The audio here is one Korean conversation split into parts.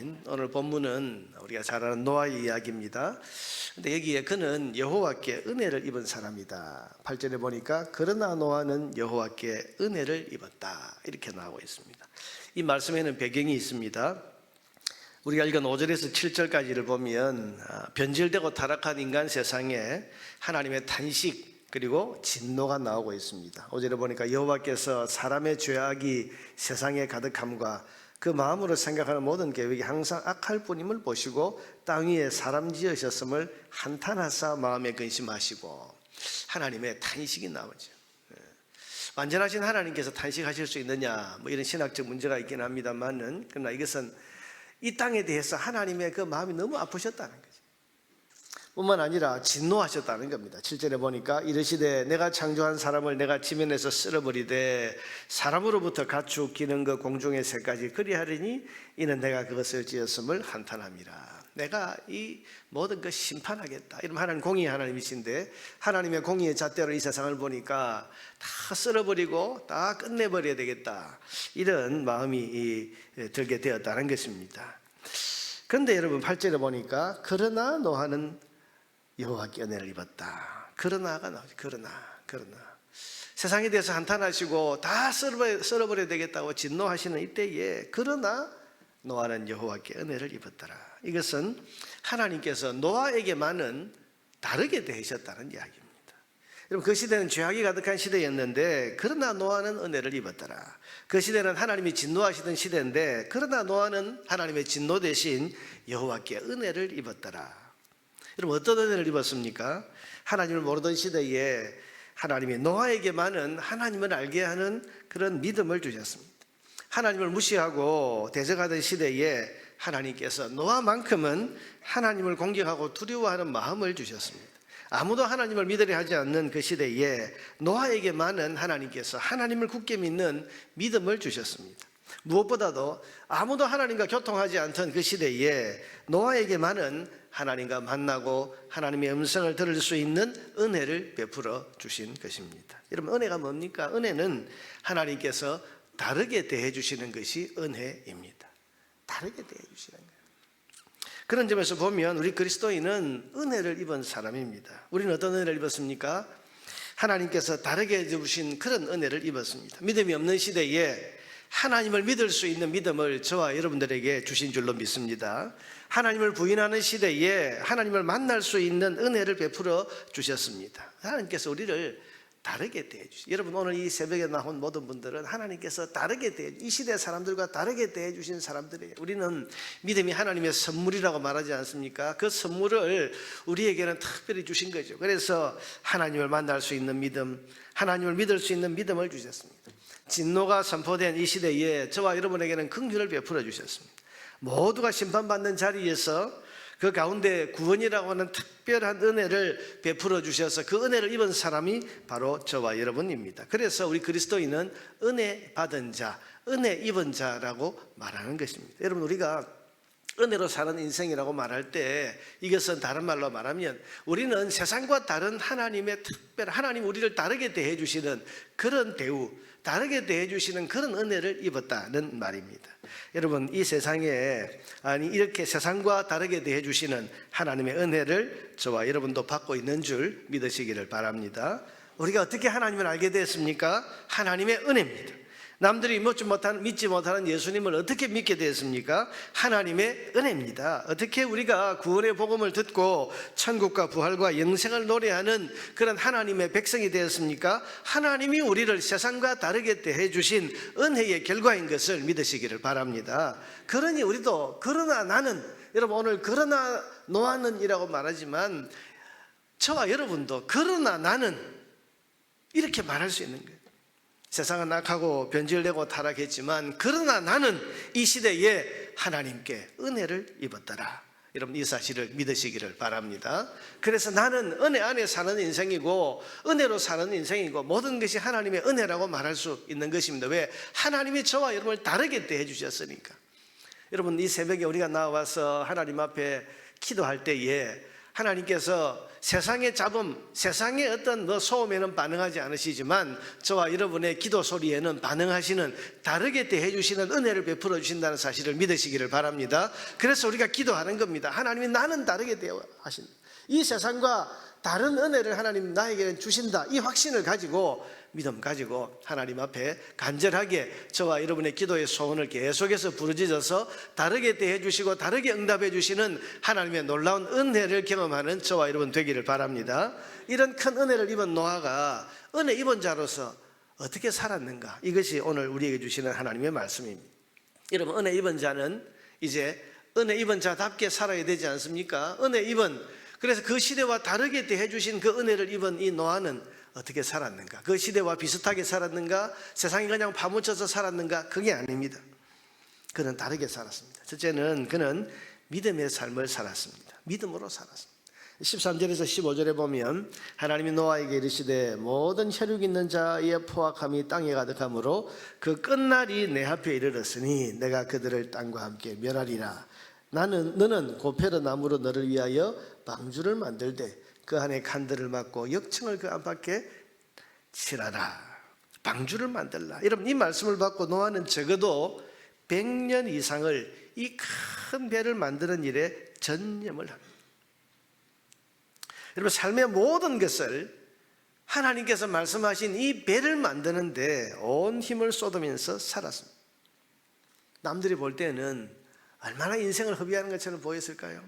아멘. 오늘 본문은 우리가 잘 아는 노아의 이야기입니다. 근데 여기에 그는 여호와께 은혜를 입은 사람이다. 8절에 보니까 그러나 노아는 여호와께 은혜를 입었다, 이렇게 나오고 있습니다. 이 말씀에는 배경이 있습니다. 우리가 읽은 5절에서 7절까지를 보면 변질되고 타락한 인간 세상에 하나님의 탄식 그리고 진노가 나오고 있습니다. 5절에 보니까 여호와께서 사람의 죄악이 세상에 가득함과 그 마음으로 생각하는 모든 계획이 항상 악할 뿐임을 보시고 땅 위에 사람 지으셨음을 한탄하사 마음에 근심하시고, 하나님의 탄식이 나오죠. 완전하신 하나님께서 탄식하실 수 있느냐, 이런 신학적 문제가 있긴 합니다만은, 그러나 이것은 이 땅에 대해서 하나님의 그 마음이 너무 아프셨다는 거죠. 뿐만 아니라 진노하셨다는 겁니다. 7절에 보니까 이르시되 내가 창조한 사람을 내가 지면에서 쓸어버리되 사람으로부터 가축 기는 그 공중의 새까지 그리하리니 이는 내가 그것을 지었음을 한탄함이라. 내가 이 모든 것 심판하겠다. 이러면 하나님 공의의 하나님이신데, 하나님의 공의의 잣대로 이 세상을 보니까 다 쓸어버리고 다 끝내버려야 되겠다, 이런 마음이 들게 되었다는 것입니다. 그런데 여러분 8절에 보니까 그러나 노아는 여호와께 은혜를 입었다. 그러나가 나오죠. 그러나 세상에 대해서 한탄하시고 다 썰어버려야 되겠다고 진노하시는 이때에 그러나 노아는 여호와께 은혜를 입었더라. 이것은 하나님께서 노아에게만은 다르게 대하셨다는 이야기입니다. 여러분, 그 시대는 죄악이 가득한 시대였는데 그러나 노아는 은혜를 입었더라. 그 시대는 하나님이 진노하시던 시대인데 그러나 노아는 하나님의 진노 대신 여호와께 은혜를 입었더라. 여러분, 어떤 은혜를 입었습니까? 하나님을 모르던 시대에 하나님이 노아에게만은 하나님을 알게 하는 그런 믿음을 주셨습니다. 하나님을 무시하고 대적하던 시대에 하나님께서 노아만큼은 하나님을 공경하고 두려워하는 마음을 주셨습니다. 아무도 하나님을 믿으려 하지 않는 그 시대에 노아에게만은 하나님께서 하나님을 굳게 믿는 믿음을 주셨습니다. 무엇보다도 아무도 하나님과 교통하지 않던 그 시대에 노아에게만은 하나님과 만나고 하나님의 음성을 들을 수 있는 은혜를 베풀어 주신 것입니다. 여러분, 은혜가 뭡니까? 은혜는 하나님께서 다르게 대해 주시는 것이 은혜입니다. 다르게 대해 주시는 거예요. 그런 점에서 보면 우리 그리스도인은 은혜를 입은 사람입니다. 우리는 어떤 은혜를 입었습니까? 하나님께서 다르게 주신 그런 은혜를 입었습니다. 믿음이 없는 시대에 하나님을 믿을 수 있는 믿음을 저와 여러분들에게 주신 줄로 믿습니다. 하나님을 부인하는 시대에 하나님을 만날 수 있는 은혜를 베풀어 주셨습니다. 하나님께서 우리를 다르게 대해주시죠. 여러분, 오늘 이 새벽에 나온 모든 분들은 하나님께서 다르게 이 시대 사람들과 다르게 대해주신 사람들이에요. 우리는 믿음이 하나님의 선물이라고 말하지 않습니까? 그 선물을 우리에게는 특별히 주신 거죠. 그래서 하나님을 만날 수 있는 믿음, 하나님을 믿을 수 있는 믿음을 주셨습니다. 진노가 선포된 이 시대에 저와 여러분에게는 긍휼을 베풀어 주셨습니다. 모두가 심판받는 자리에서 그 가운데 구원이라고 하는 특별한 은혜를 베풀어 주셔서 그 은혜를 입은 사람이 바로 저와 여러분입니다. 그래서 우리 그리스도인은 은혜 받은 자, 은혜 입은 자라고 말하는 것입니다. 여러분, 우리가 은혜로 사는 인생이라고 말할 때 이것은 다른 말로 말하면 우리는 세상과 다른 하나님의 특별한, 하나님 우리를 다르게 대해 주시는 그런 대우, 다르게 대해 주시는 그런 은혜를 입었다는 말입니다. 여러분, 이 세상에 이렇게 세상과 다르게 대해 주시는 하나님의 은혜를 저와 여러분도 받고 있는 줄 믿으시기를 바랍니다. 우리가 어떻게 하나님을 알게 됐습니까? 하나님의 은혜입니다. 남들이 믿지 못하는 예수님을 어떻게 믿게 되었습니까? 하나님의 은혜입니다. 어떻게 우리가 구원의 복음을 듣고 천국과 부활과 영생을 노래하는 그런 하나님의 백성이 되었습니까? 하나님이 우리를 세상과 다르게 대해 주신 은혜의 결과인 것을 믿으시기를 바랍니다. 그러니 우리도 그러나 나는, 여러분, 오늘 그러나 노아는 이라고 말하지만 저와 여러분도 그러나 나는 이렇게 말할 수 있는 거예요. 세상은 악하고 변질되고 타락했지만 그러나 나는 이 시대에 하나님께 은혜를 입었더라. 여러분, 이 사실을 믿으시기를 바랍니다. 그래서 나는 은혜 안에 사는 인생이고 은혜로 사는 인생이고 모든 것이 하나님의 은혜라고 말할 수 있는 것입니다. 왜? 하나님이 저와 여러분을 다르게 대해 주셨으니까. 여러분, 이 새벽에 우리가 나와서 하나님 앞에 기도할 때에 하나님께서 세상의 잡음, 세상의 어떤 소음에는 반응하지 않으시지만 저와 여러분의 기도 소리에는 반응하시는, 다르게 대해주시는 은혜를 베풀어 주신다는 사실을 믿으시기를 바랍니다. 그래서 우리가 기도하는 겁니다. 하나님이 나는 다르게 대하신다. 이 세상과 다른 은혜를 하나님 나에게 주신다. 이 확신을 가지고, 믿음 가지고 하나님 앞에 간절하게 저와 여러분의 기도의 소원을 계속해서 부르짖어서 다르게 대해주시고 다르게 응답해 주시는 하나님의 놀라운 은혜를 경험하는 저와 여러분 되기를 바랍니다. 이런 큰 은혜를 입은 노아가 은혜 입은 자로서 어떻게 살았는가, 이것이 오늘 우리에게 주시는 하나님의 말씀입니다. 여러분, 은혜 입은 자는 이제 은혜 입은 자답게 살아야 되지 않습니까? 은혜 입은, 그래서 그 시대와 다르게 대해주신 그 은혜를 입은 이 노아는 어떻게 살았는가? 그 시대와 비슷하게 살았는가? 세상이 그냥 파묻혀서 살았는가? 그게 아닙니다. 그는 다르게 살았습니다. 첫째는 그는 믿음의 삶을 살았습니다. 믿음으로 살았습니다. 13절에서 15절에 보면 하나님이 노아에게 이르시되 모든 혈육 있는 자의 포악함이 땅에 가득하므로 그 끝날이 내 앞에 이르렀으니 내가 그들을 땅과 함께 멸하리라. 너는 고페르 나무로 너를 위하여 방주를 만들되 그 안에 칸들을 막고 역청을 그 안팎에 칠하라. 방주를 만들라. 여러분, 이 말씀을 받고 노아는 적어도 100년 이상을 이 큰 배를 만드는 일에 전념을 합니다. 여러분, 삶의 모든 것을 하나님께서 말씀하신 이 배를 만드는데 온 힘을 쏟으면서 살았습니다. 남들이 볼 때는 얼마나 인생을 허비하는 것처럼 보였을까요?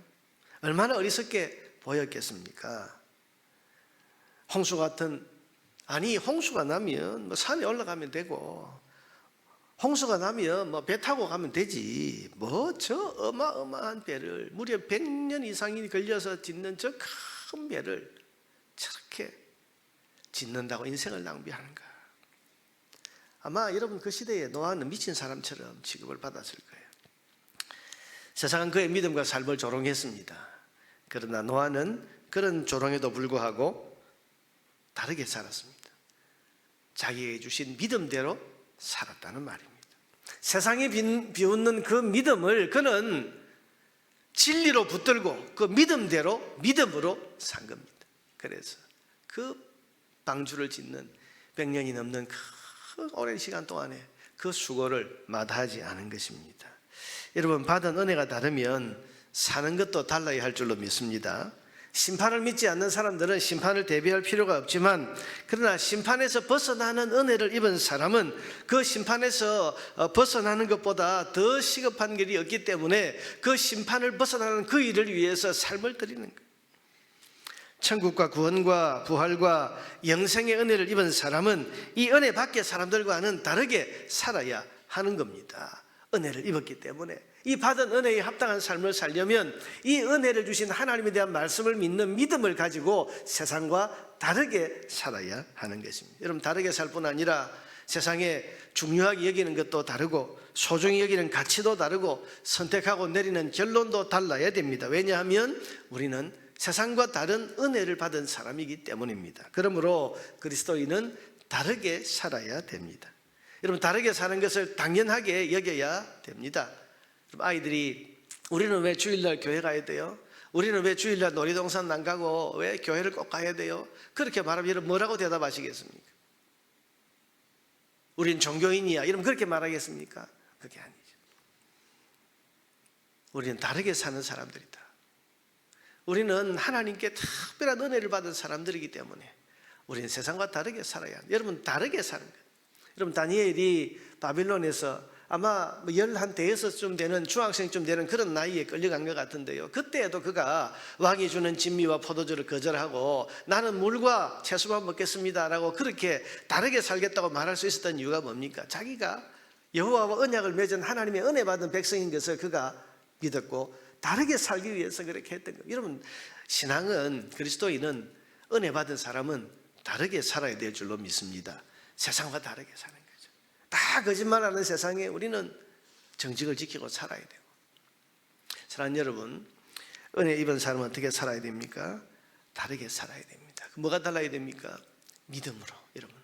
얼마나 어리석게 보였겠습니까? 홍수 같은, 아니 홍수가 나면 뭐 산에 올라가면 되고, 홍수가 나면 배 타고 가면 되지, 저 어마어마한 배를, 무려 100년 이상이 걸려서 짓는 저 큰 배를 저렇게 짓는다고 인생을 낭비하는가? 아마 여러분 그 시대에 노아는 미친 사람처럼 취급을 받았을 거예요. 세상은 그의 믿음과 삶을 조롱했습니다. 그러나 노아는 그런 조롱에도 불구하고 다르게 살았습니다. 자기에게 주신 믿음대로 살았다는 말입니다. 세상에 비웃는 그 믿음을 그는 진리로 붙들고 그 믿음으로 산 겁니다. 그래서 그 방주를 짓는 100년이 넘는 그 오랜 시간 동안에 그 수고를 마다하지 않은 것입니다. 여러분, 받은 은혜가 다르면 사는 것도 달라야 할 줄로 믿습니다. 심판을 믿지 않는 사람들은 심판을 대비할 필요가 없지만, 그러나 심판에서 벗어나는 은혜를 입은 사람은 그 심판에서 벗어나는 것보다 더 시급한 길이 없기 때문에 그 심판을 벗어나는 그 일을 위해서 삶을 드리는 거예요. 천국과 구원과 부활과 영생의 은혜를 입은 사람은 이 은혜 밖의 사람들과는 다르게 살아야 하는 겁니다. 은혜를 입었기 때문에 이 받은 은혜에 합당한 삶을 살려면 이 은혜를 주신 하나님에 대한 말씀을 믿는 믿음을 가지고 세상과 다르게 살아야 하는 것입니다. 여러분, 다르게 살 뿐 아니라 세상에 중요하게 여기는 것도 다르고 소중히 여기는 가치도 다르고 선택하고 내리는 결론도 달라야 됩니다. 왜냐하면 우리는 세상과 다른 은혜를 받은 사람이기 때문입니다. 그러므로 그리스도인은 다르게 살아야 됩니다. 여러분, 다르게 사는 것을 당연하게 여겨야 됩니다. 아이들이 우리는 왜 주일날 교회 가야 돼요? 우리는 왜 주일날 놀이동산 안 가고 왜 교회를 꼭 가야 돼요? 그렇게 말하면 여러분 뭐라고 대답하시겠습니까? 우린 종교인이야, 이러면 그렇게 말하겠습니까? 그게 아니죠. 우리는 다르게 사는 사람들이다. 우리는 하나님께 특별한 은혜를 받은 사람들이기 때문에 우리는 세상과 다르게 살아야 합니다. 여러분, 다르게 사는 거예요. 여러분, 다니엘이 바빌론에서 아마 11대에서쯤 되는, 중학생쯤 되는 그런 나이에 끌려간 것 같은데요, 그때에도 그가 왕이 주는 진미와 포도주를 거절하고 나는 물과 채소만 먹겠습니다라고 그렇게 다르게 살겠다고 말할 수 있었던 이유가 뭡니까? 자기가 여호와와 언약을 맺은 하나님의 은혜 받은 백성인 것을 그가 믿었고 다르게 살기 위해서 그렇게 했던 거예요. 여러분, 신앙은, 그리스도인은, 은혜 받은 사람은 다르게 살아야 될 줄로 믿습니다. 세상과 다르게 사는 거죠. 다 거짓말하는 세상에 우리는 정직을 지키고 살아야 되고. 사랑하는 여러분, 은혜 입은 사람은 어떻게 살아야 됩니까? 다르게 살아야 됩니다. 뭐가 달라야 됩니까? 믿음으로. 여러분,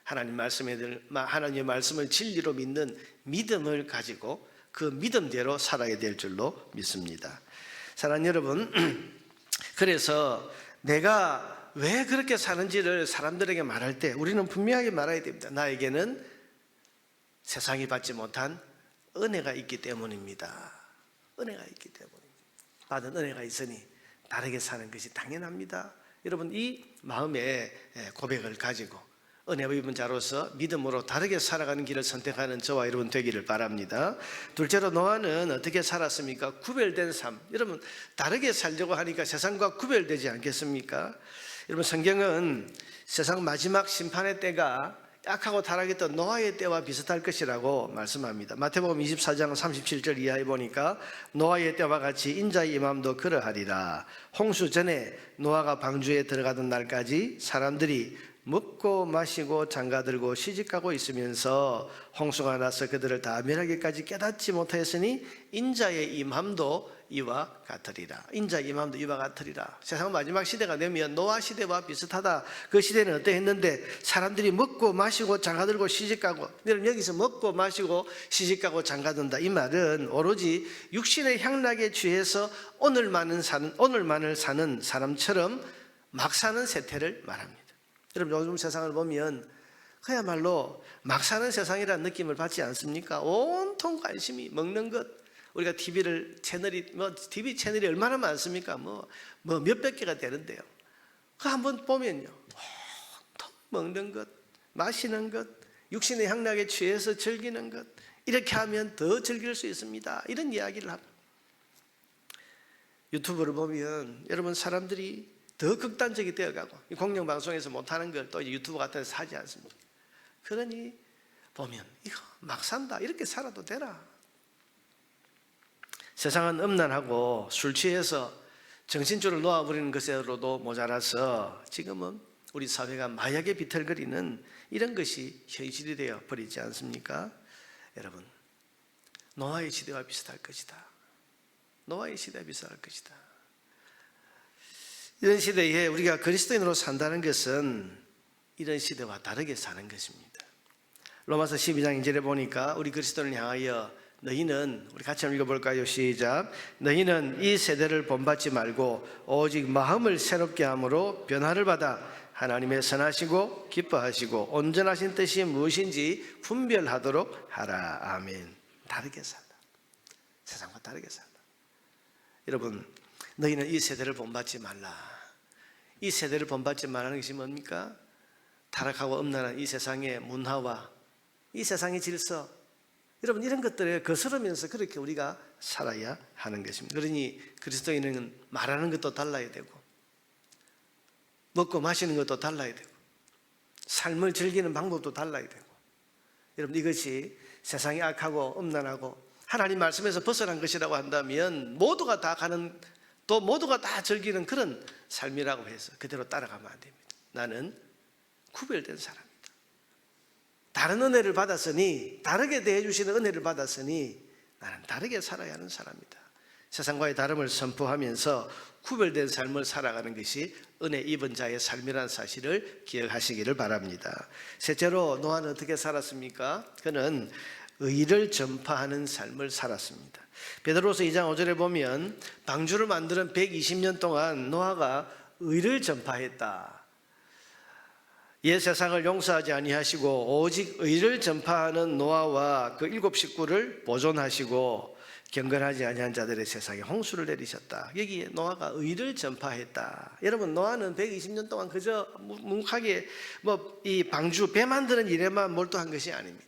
하나님의 말씀을 진리로 믿는 믿음을 가지고 그 믿음대로 살아야 될 줄로 믿습니다. 사랑하는 여러분, 그래서 내가 왜 그렇게 사는지를 사람들에게 말할 때 우리는 분명하게 말해야 됩니다. 나에게는 세상이 받지 못한 은혜가 있기 때문입니다. 은혜가 있기 때문입니다. 받은 은혜가 있으니 다르게 사는 것이 당연합니다. 여러분, 이 마음의 고백을 가지고 은혜 입은 자로서 믿음으로 다르게 살아가는 길을 선택하는 저와 여러분 되기를 바랍니다. 둘째로 노아는 어떻게 살았습니까? 구별된 삶. 여러분, 다르게 살려고 하니까 세상과 구별되지 않겠습니까? 여러분, 성경은 세상 마지막 심판의 때가 악하고 타락했던 노아의 때와 비슷할 것이라고 말씀합니다. 마태복음 24장 37절 이하에 보니까 노아의 때와 같이 인자의 임함도 그러하리라. 홍수 전에 노아가 방주에 들어가던 날까지 사람들이 먹고 마시고 장가들고 시집가고 있으면서 홍수가 나서 그들을 다 멸하기까지 깨닫지 못하였으니 인자의 임함도 이와 같으리라. 인자의 임함도 이와 같으리라. 세상 마지막 시대가 되면 노아 시대와 비슷하다. 그 시대는 어떠했는데 사람들이 먹고 마시고 장가들고 시집가고, 여러분 여기서 먹고 마시고 시집가고 장가든다 이 말은 오로지 육신의 향락에 취해서 오늘만을 사는 사람처럼 막 사는 세태를 말합니다. 여러분, 요즘 세상을 보면 그야말로 막 사는 세상이라는 느낌을 받지 않습니까? 온통 관심이 먹는 것. 우리가 TV 채널이 얼마나 많습니까? 몇백 개가 되는데요. 그 한번 보면요, 온통 먹는 것, 마시는 것, 육신의 향락에 취해서 즐기는 것. 이렇게 하면 더 즐길 수 있습니다. 이런 이야기를 합니다. 유튜브를 보면 여러분, 사람들이 더 극단적이 되어가고 공영방송에서 못하는 걸 또 유튜브 같은 데서 하지 않습니까? 그러니 보면 이거 막 산다, 이렇게 살아도 되나? 세상은 음란하고 술 취해서 정신줄을 놓아버리는 것으로도 모자라서 지금은 우리 사회가 마약에 비틀거리는 이런 것이 현실이 되어 버리지 않습니까? 여러분, 노아의 시대와 비슷할 것이다. 노아의 시대와 비슷할 것이다. 이런 시대에 우리가 그리스도인으로 산다는 것은 이런 시대와 다르게 사는 것입니다. 로마서 12장 2절에 보니까 우리 그리스도인을 향하여 너희는, 우리 같이 한번 읽어볼까요? 시작. 너희는 이 세대를 본받지 말고 오직 마음을 새롭게 함으로 변화를 받아 하나님의 선하시고 기뻐하시고 온전하신 뜻이 무엇인지 분별하도록 하라. 아멘. 다르게 살다. 세상과 다르게 살다. 여러분, 너희는 이 세대를 본받지 말라. 이 세대를 본받지 말라는 것이 뭡니까? 타락하고 음란한 이 세상의 문화와 이 세상의 질서, 여러분, 이런 것들에 거스르면서 그렇게 우리가 살아야 하는 것입니다. 그러니 그리스도인은 말하는 것도 달라야 되고 먹고 마시는 것도 달라야 되고 삶을 즐기는 방법도 달라야 되고, 여러분, 이것이 세상이 악하고 음란하고 하나님 말씀에서 벗어난 것이라고 한다면 모두가 다 가는, 또 모두가 다 즐기는 그런 삶이라고 해서 그대로 따라가면 안 됩니다. 나는 구별된 사람이다. 다른 은혜를 받았으니, 다르게 대해주시는 은혜를 받았으니 나는 다르게 살아야 하는 사람이다. 세상과의 다름을 선포하면서 구별된 삶을 살아가는 것이 은혜 입은 자의 삶이라는 사실을 기억하시기를 바랍니다. 셋째로 노아는 어떻게 살았습니까? 그는 의를 전파하는 삶을 살았습니다. 베드로서 2장 5절에 보면 방주를 만드는 120년 동안 노아가 의를 전파했다. 옛 세상을 용서하지 아니하시고 오직 의를 전파하는 노아와 그 7 식구를 보존하시고 경건하지 아니한 자들의 세상에 홍수를 내리셨다. 여기에 노아가 의를 전파했다. 여러분, 노아는 120년 동안 그저 묵묵하게 이 방주, 배 만드는 일에만 몰두한 것이 아닙니다.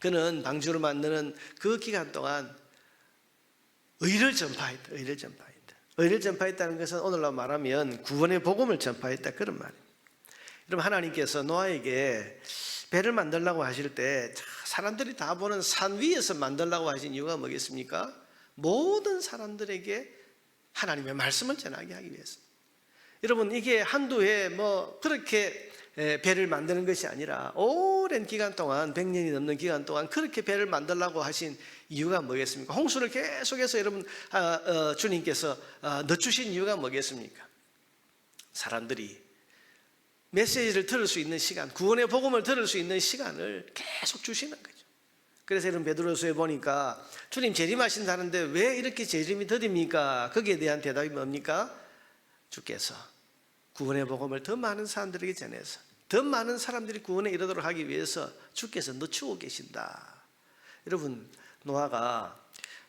그는 방주를 만드는 그 기간 동안 의를 전파했다. 의를 전파했다. 의를 전파했다는 것은 오늘날 말하면 구원의 복음을 전파했다, 그런 말입니다. 여러분, 하나님께서 노아에게 배를 만들라고 하실 때 사람들이 다 보는 산 위에서 만들라고 하신 이유가 뭐겠습니까? 모든 사람들에게 하나님의 말씀을 전하게 하기 위해서. 여러분, 이게 한두 해 그렇게 배를 만드는 것이 아니라 오랜 기간 동안, 100년이 넘는 기간 동안 그렇게 배를 만들라고 하신 이유가 뭐겠습니까? 홍수를 계속해서 여러분 주님께서 넣어주신 이유가 뭐겠습니까? 사람들이 메시지를 들을 수 있는 시간, 구원의 복음을 들을 수 있는 시간을 계속 주시는 거죠. 그래서 여러분 베드로서에 보니까 주님 재림하신다는데 왜 이렇게 재림이 더딥니까? 거기에 대한 대답이 뭡니까? 주께서 구원의 복음을 더 많은 사람들에게 전해서 더 많은 사람들이 구원에 이르도록 하기 위해서 주께서 늦추고 계신다. 여러분, 노아가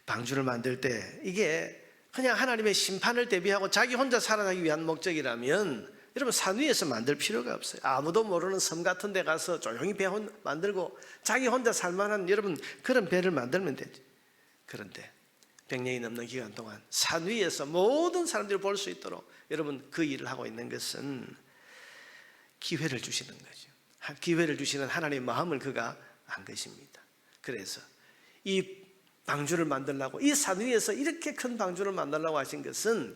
방주를 만들 때 이게 그냥 하나님의 심판을 대비하고 자기 혼자 살아가기 위한 목적이라면 여러분, 산 위에서 만들 필요가 없어요. 아무도 모르는 섬 같은 데 가서 조용히 배 만들고 자기 혼자 살만한 여러분 그런 배를 만들면 되죠. 그런데 100년이 넘는 기간 동안 산 위에서 모든 사람들이 볼 수 있도록 여러분 그 일을 하고 있는 것은 기회를 주시는 거죠. 기회를 주시는 하나님의 마음을 그가 한 것입니다. 그래서 이 방주를 만들려고, 이 산 위에서 이렇게 큰 방주를 만들려고 하신 것은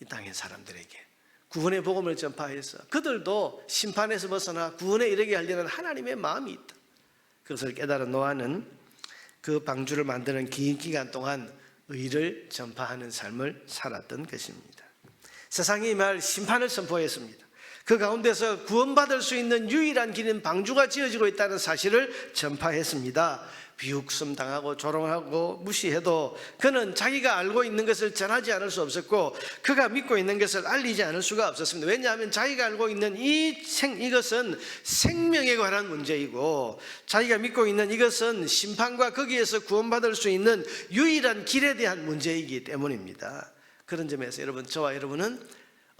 이 땅의 사람들에게 구원의 복음을 전파해서 그들도 심판에서 벗어나 구원에 이르게 하려는 하나님의 마음이 있다. 그것을 깨달은 노아는 그 방주를 만드는 긴 기간 동안 의를 전파하는 삶을 살았던 것입니다. 세상이 말 심판을 선포했습니다. 그 가운데서 구원받을 수 있는 유일한 길은 방주가 지어지고 있다는 사실을 전파했습니다. 비웃음 당하고 조롱하고 무시해도 그는 자기가 알고 있는 것을 전하지 않을 수 없었고 그가 믿고 있는 것을 알리지 않을 수가 없었습니다. 왜냐하면 자기가 알고 있는 이것은 생명에 관한 문제이고 자기가 믿고 있는 이것은 심판과 거기에서 구원받을 수 있는 유일한 길에 대한 문제이기 때문입니다. 그런 점에서 여러분, 저와 여러분은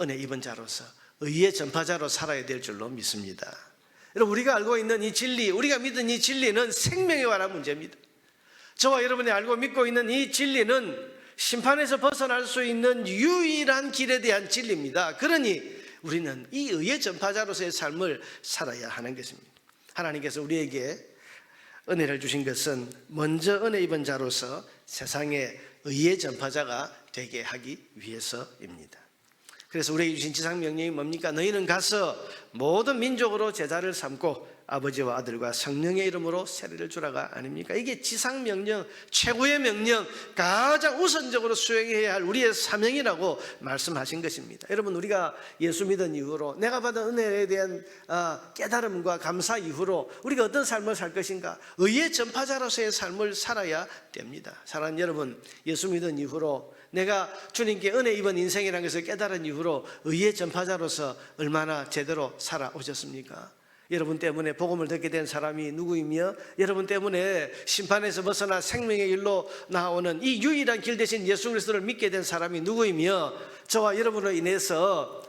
은혜 입은 자로서 의의 전파자로 살아야 될 줄로 믿습니다. 여러분, 우리가 알고 있는 이 진리, 우리가 믿는 이 진리는 생명에 관한 문제입니다. 저와 여러분이 알고 믿고 있는 이 진리는 심판에서 벗어날 수 있는 유일한 길에 대한 진리입니다. 그러니 우리는 이 의의 전파자로서의 삶을 살아야 하는 것입니다. 하나님께서 우리에게 은혜를 주신 것은 먼저 은혜 입은 자로서 세상에 의의 전파자가 되게 하기 위해서입니다. 그래서 우리에게 주신 지상명령이 뭡니까? 너희는 가서 모든 민족으로 제자를 삼고 아버지와 아들과 성령의 이름으로 세례를 주라가 아닙니까? 이게 지상명령, 최고의 명령, 가장 우선적으로 수행해야 할 우리의 사명이라고 말씀하신 것입니다. 여러분, 우리가 예수 믿은 이후로 내가 받은 은혜에 대한 깨달음과 감사 이후로 우리가 어떤 삶을 살 것인가? 의의 전파자로서의 삶을 살아야 됩니다. 사랑하는 여러분, 예수 믿은 이후로 내가 주님께 은혜 입은 인생이라는 것을 깨달은 이후로 의의 전파자로서 얼마나 제대로 살아오셨습니까? 여러분 때문에 복음을 듣게 된 사람이 누구이며 여러분 때문에 심판에서 벗어나 생명의 길로 나오는 이 유일한 길 대신 예수 그리스도를 믿게 된 사람이 누구이며 저와 여러분으로 인해서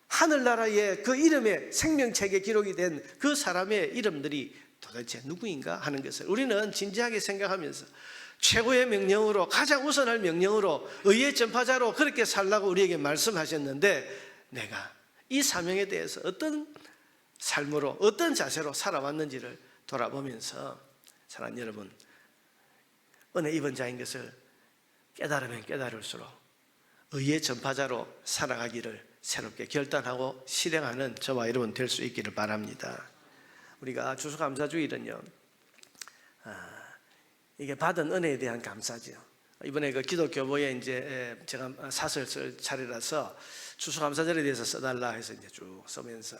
하늘나라의 그 이름의 생명책에 기록이 된 그 사람의 이름들이 도대체 누구인가 하는 것을 우리는 진지하게 생각하면서 최고의 명령으로, 가장 우선할 명령으로 의의 전파자로 그렇게 살라고 우리에게 말씀하셨는데 내가 이 사명에 대해서 어떤 삶으로, 어떤 자세로 살아왔는지를 돌아보면서 사랑하는 여러분, 은혜 입은 자인 것을 깨달으면 깨달을수록 의의 전파자로 살아가기를 새롭게 결단하고 실행하는 저와 여러분 될 수 있기를 바랍니다. 우리가 추수감사주일은요, 이게 받은 은혜에 대한 감사죠. 이번에 그 기독교보에 이제 제가 사설 쓸 차례라서 추수감사절에 대해서 써달라 해서 이제 쭉 쓰면서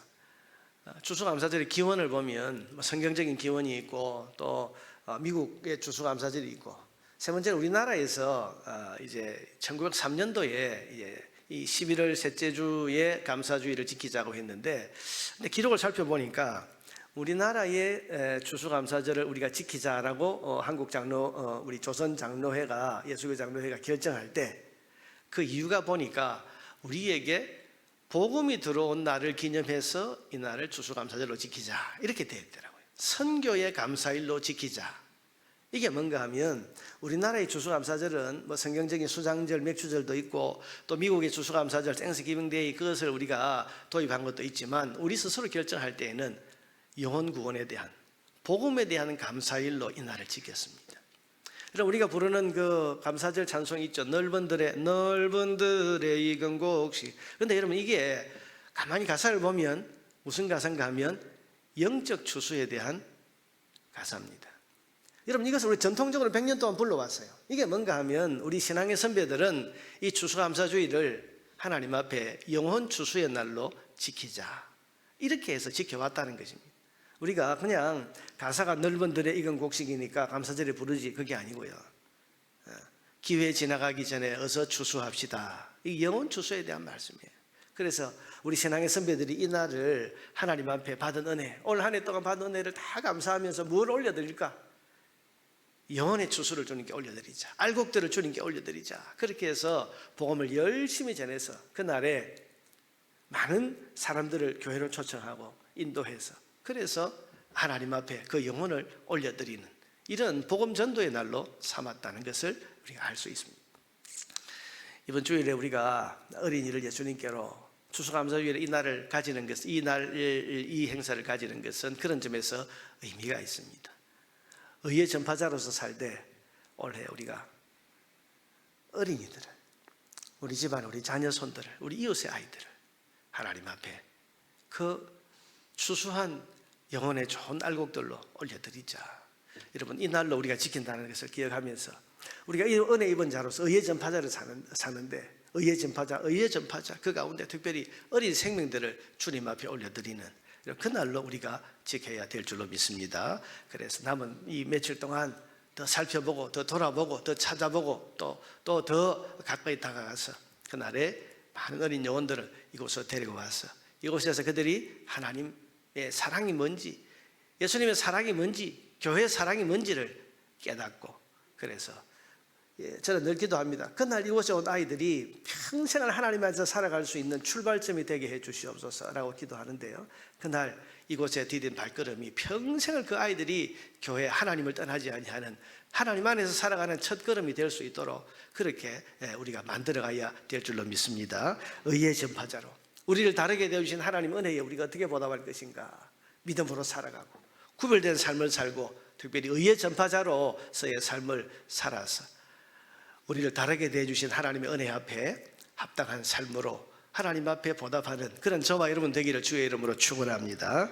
추수감사절의 기원을 보면 성경적인 기원이 있고 또 미국의 추수감사절이 있고 세 번째는 우리나라에서 이제 1903년도에 이 11월 셋째 주의 감사주의를 지키자고 했는데 근데 기록을 살펴보니까 우리나라의 추수감사절을 우리가 지키자라고 한국 장로 우리 조선 장로회가 예수교 장로회가 결정할 때 그 이유가 보니까 우리에게 복음이 들어온 날을 기념해서 이 날을 추수감사절로 지키자 이렇게 되어 있더라고요. 선교의 감사일로 지키자. 이게 뭔가 하면 우리나라의 추수감사절은 뭐 성경적인 수장절, 맥주절도 있고 또 미국의 추수감사절, 땡스기빙데이 그것을 우리가 도입한 것도 있지만 우리 스스로 결정할 때에는 영혼 구원에 대한 복음에 대한 감사일로 이 날을 지켰습니다. 그럼 우리가 부르는 그 감사절 찬송이 있죠. 넓은 들의 익은 곡식. 그런데 여러분 이게 가만히 가사를 보면 무슨 가사인가 하면 영적 추수에 대한 가사입니다. 여러분 이것을 우리 전통적으로 100년 동안 불러왔어요. 이게 뭔가 하면 우리 신앙의 선배들은 이 추수감사주의를 하나님 앞에 영혼 추수의 날로 지키자 이렇게 해서 지켜왔다는 것입니다. 우리가 그냥 가사가 넓은 들에 익은 곡식이니까 감사절에 부르지 그게 아니고요. 기회 지나가기 전에 어서 추수합시다. 이 영혼 추수에 대한 말씀이에요. 그래서 우리 신앙의 선배들이 이 날을 하나님 앞에 받은 은혜, 올 한 해 동안 받은 은혜를 다 감사하면서 뭘 올려드릴까? 영혼의 추수를 주님께 올려드리자. 알곡들을 주님께 올려드리자. 그렇게 해서 복음을 열심히 전해서 그날에 많은 사람들을 교회로 초청하고 인도해서 그래서 하나님 앞에 그 영혼을 올려드리는 이런 복음 전도의 날로 삼았다는 것을 우리가 알 수 있습니다. 이번 주일에 우리가 어린이를 예수님께로 추수감사주일에 이 날을 가지는 것, 이 행사를 가지는 것은 그런 점에서 의미가 있습니다. 의의 전파자로서 살되 올해 우리가 어린이들을, 우리 집안, 우리 자녀 손들을, 우리 이웃의 아이들을 하나님 앞에 그 추수한 영혼의 좋은 알곡들로 올려드리자. 여러분, 이 날로 우리가 지킨다는 것을 기억하면서 우리가 이 은혜 입은 자로서 의의 전파자를 사는데 의의 전파자 그 가운데 특별히 어린 생명들을 주님 앞에 올려드리는 그 날로 우리가 지켜야 될 줄로 믿습니다. 그래서 남은 이 며칠 동안 더 살펴보고 더 돌아보고 더 찾아보고 또 더 가까이 다가가서 그날에 많은 어린 영혼들을 이곳으로 데리고 와서 이곳에서 그들이 하나님의 사랑이 뭔지, 예수님의 사랑이 뭔지, 교회의 사랑이 뭔지를 깨닫고, 그래서 저는 늘 기도합니다. 그날 이곳에 온 아이들이 평생을 하나님 안에서 살아갈 수 있는 출발점이 되게 해 주시옵소서라고 기도하는데요, 그날 이곳에 디딘 발걸음이 평생을 그 아이들이 교회 하나님을 떠나지 아니하는 하나님 안에서 살아가는 첫걸음이 될 수 있도록 그렇게 우리가 만들어가야 될 줄로 믿습니다. 의의 전파자로 우리를 다르게 되어주신 하나님 은혜에 우리가 어떻게 보답할 것인가, 믿음으로 살아가고 구별된 삶을 살고 특별히 의의 전파자로서의 삶을 살아서 우리를 다르게 대해주신 하나님의 은혜 앞에 합당한 삶으로 하나님 앞에 보답하는 그런 저와 여러분 되기를 주의 이름으로 축원합니다.